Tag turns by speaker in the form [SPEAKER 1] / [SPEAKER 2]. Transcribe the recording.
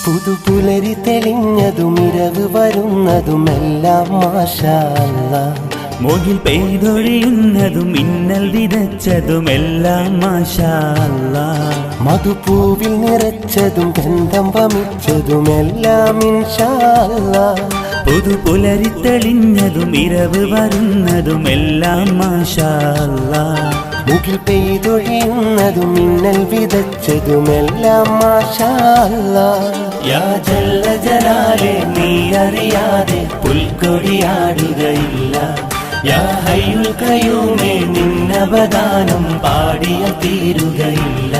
[SPEAKER 1] പുതുപുലരി തെളിഞ്ഞതും ഇരവ് വരുന്നതുമെല്ലാം മാഷാ അല്ലാഹ്.
[SPEAKER 2] മുകിൽ പെയ്തൊഴിയുന്നതും മിന്നൽ വിതച്ചതുമെല്ലാം മാഷാ അല്ലാഹ്.
[SPEAKER 1] മധുപൂവിൽ നിറച്ചതും ഗന്ധം വമിച്ചതുമെല്ലാം ഇൻഷാ അല്ലാഹ്.
[SPEAKER 2] പുതുപുലരി തെളിഞ്ഞതും ഇരവ് വരുന്നതുമെല്ലാം മാഷാ അല്ലാഹ്.
[SPEAKER 1] മുകിൽ പെയ്തൊഴിയുന്നതും മിന്നൽ വിതച്ചതുമെല്ലാം മാഷാ അല്ലാഹ്.
[SPEAKER 2] യാ ജല്ല ജലാലേ നീ അറിയാതെ പുൽക്കൊടിയാടുകയില്ല. യാ ഹയ്യുൽ ഖയ്യൂമേ നിന്നവദാനം പാടിയ തീരുകയില്ല.